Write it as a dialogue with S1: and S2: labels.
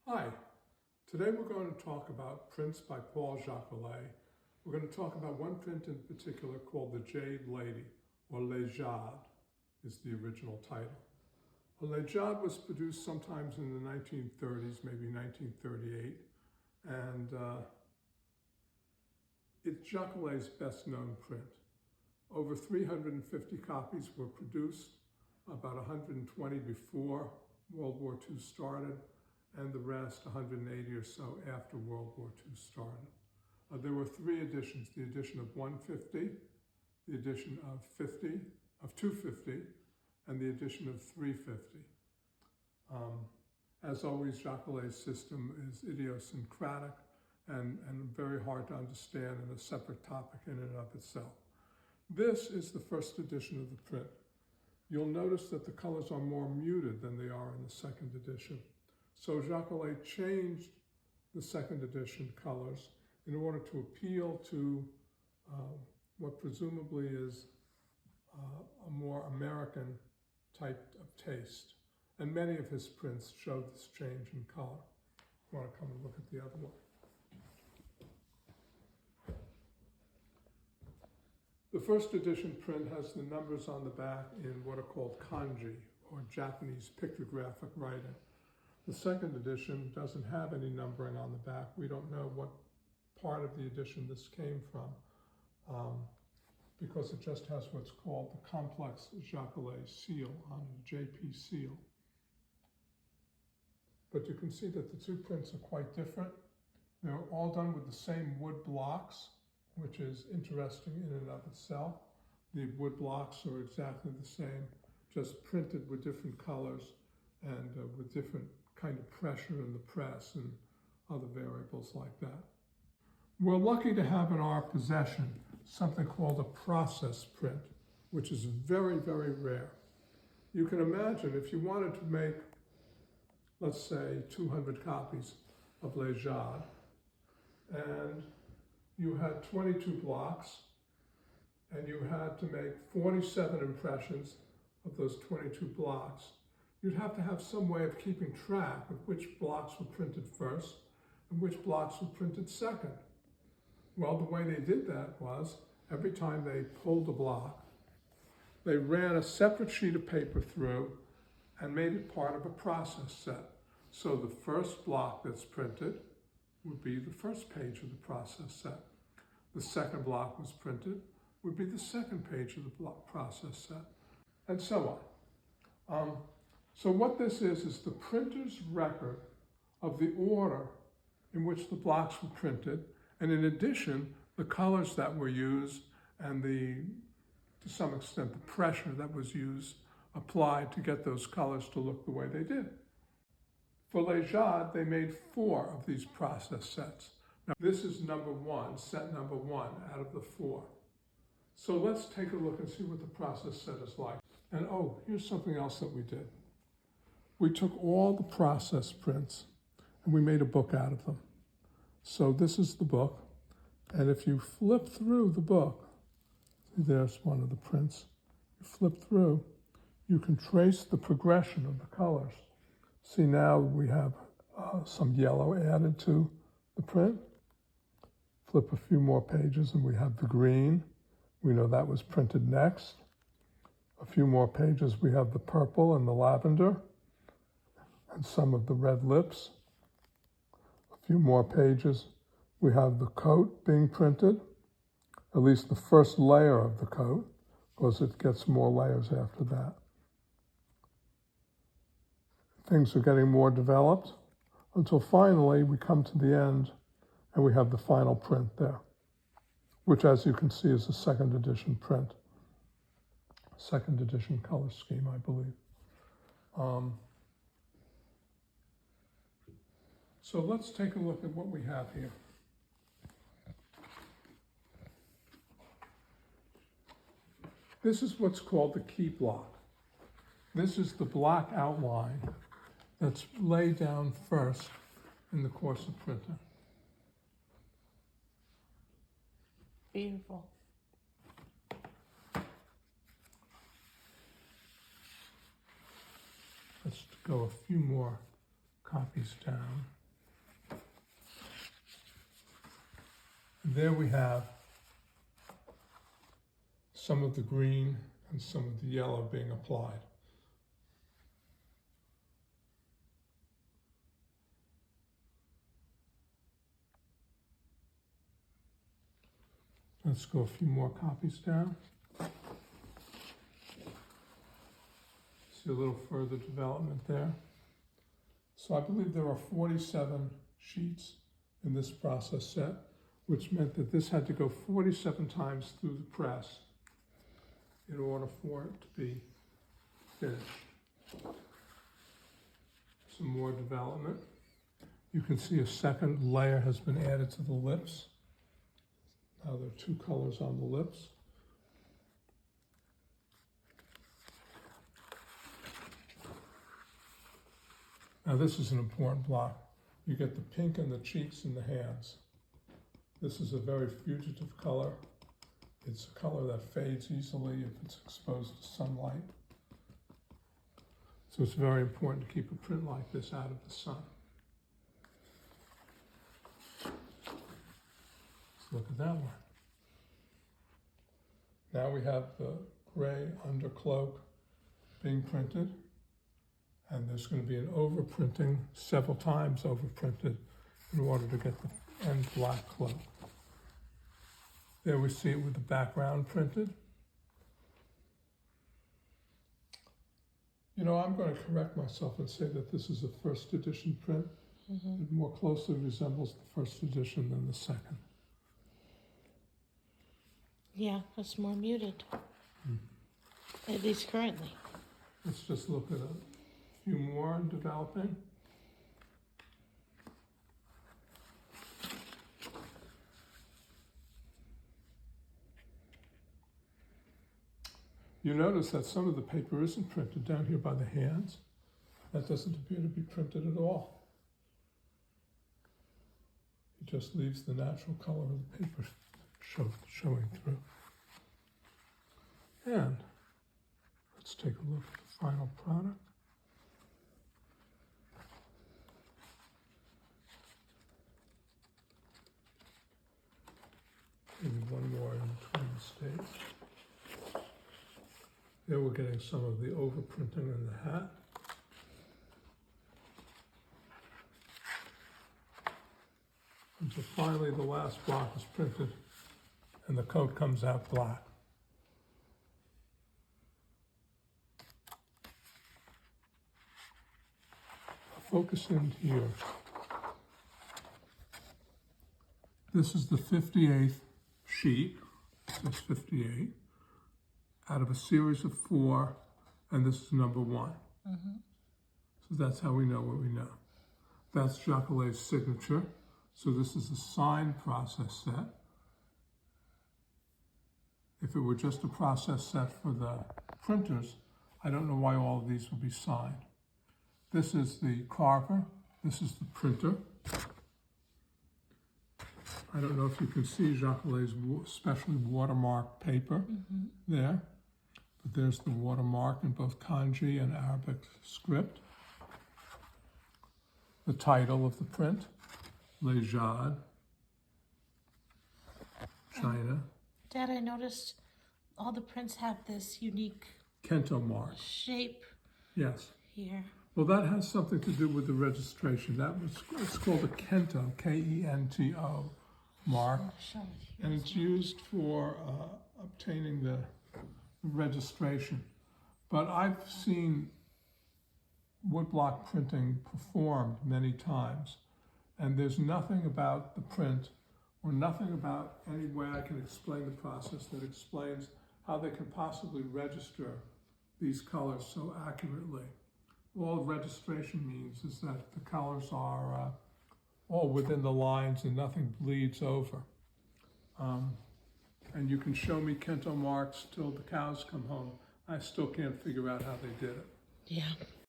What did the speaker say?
S1: Hi, today we're going to talk about prints by Paul Jacoulet. We're going to talk about one print in particular called the Jade Lady, or Les Jade is the original title. Les Jade was produced sometimes in the 1930s, maybe 1938, and it's Jacoulet's best known print. Over 350 copies were produced, about 120 before World War II started, and the rest, 180 or so, after World War II started. There were three editions: the edition of 150, the edition of 250, and the edition of 350. As always, Jacoulet's system is idiosyncratic and very hard to understand, and a separate topic in and of itself. This is the first edition of the print. You'll notice that the colors are more muted than they are in the second edition. So Jacoulet changed the second edition colors in order to appeal to what presumably is a more American type of taste. And many of his prints show this change in color. You want to come and look at the other one. The first edition print has the numbers on the back in what are called kanji, or Japanese pictographic writing. The second edition doesn't have any numbering on the back. We don't know what part of the edition this came from, because it just has what's called the complex Jacoulet seal on it, JP seal. But you can see that the two prints are quite different. They're all done with the same wood blocks, which is interesting in and of itself. The wood blocks are exactly the same, just printed with different colors and with different kind of pressure in the press and other variables like that. We're lucky to have in our possession something called a process print, which is very, very rare. You can imagine if you wanted to make, let's say, 200 copies of Les Jade, and you had 22 blocks, and you had to make 47 impressions of those 22 blocks. You'd have to have some way of keeping track of which blocks were printed first and which blocks were printed second. Well, the way they did that was every time they pulled a block, they ran a separate sheet of paper through and made it part of a process set. So the first block that's printed would be the first page of the process set. The second block was printed would be the second page of the process set, and so on. So what this is the printer's record of the order in which the blocks were printed, and in addition, the colors that were used and to some extent, the pressure that was used applied to get those colors to look the way they did. For Les Jade, they made 4 of these process sets. Now, this is number 1, set number 1 out of the 4. So let's take a look and see what the process set is like. And oh, here's something else that we did. We took all the process prints and we made a book out of them. So this is the book. And if you flip through the book, see, there's one of the prints. You flip through, you can trace the progression of the colors. See, now we have some yellow added to the print. Flip a few more pages and we have the green. We know that was printed next. A few more pages, we have the purple and the lavender and some of the red lips. A few more pages, we have the coat being printed, at least the first layer of the coat, because it gets more layers after that. Things are getting more developed until finally we come to the end and we have the final print there, which, as you can see, is a second edition print. Second edition color scheme, I believe. So let's take a look at what we have here. This is what's called the key block. This is the black outline that's laid down first in the course of printing.
S2: Beautiful.
S1: Let's go a few more copies down. And there we have some of the green and some of the yellow being applied. Let's go a few more copies down. See a little further development there. So I believe there are 47 sheets in this process set, which meant that this had to go 47 times through the press in order for it to be finished. Some more development. You can see a second layer has been added to the lips. Now there are two colors on the lips. Now this is an important block. You get the pink in the cheeks and the hands. This is a very fugitive color. It's a color that fades easily if it's exposed to sunlight. So it's very important to keep a print like this out of the sun. Let's look at that one. Now we have the gray undercloak being printed, and there's going to be an overprinting, several times overprinted, in order to get the end black cloak. There we see it with the background printed. You know, I'm going to correct myself and say that this is a first edition print. It more closely resembles the first edition than the second.
S2: Yeah, it's more muted. At least currently.
S1: Let's just look at a few more developing. You notice that some of the paper isn't printed down here by the hands. That doesn't appear to be printed at all. It just leaves the natural color of the paper showing through. And let's take a look at the final product. Maybe one more in between states. There we're getting some of the overprinting in the hat. Until finally the last block is printed and the coat comes out black. Focus in here. This is the 58th sheet, that's 58, out of a series of 4, and this is number 1. So that's how we know what we know. That's Jacoulet's signature. So this is a signed process set. If it were just a process set for the printers, I don't know why all of these would be signed. This is the carver. This is the printer. I don't know if you can see Jacoulet's specially watermarked paper there, but there's the watermark in both kanji and Arabic script. The title of the print, Jade, China.
S2: Dad, I noticed all the prints have this unique
S1: Kento mark.
S2: shape
S1: Yes.
S2: here.
S1: Well, that has something to do with the registration. It's called a Kento, K-E-N-T-O mark, and it's used for obtaining the registration. But I've seen woodblock printing performed many times, and there's nothing about the print or nothing about any way I can explain the process that explains how they can possibly register these colors so accurately. All registration means is that the colors are all within the lines and nothing bleeds over. And you can show me Kento marks till the cows come home. I still can't figure out how they did it.
S2: Yeah.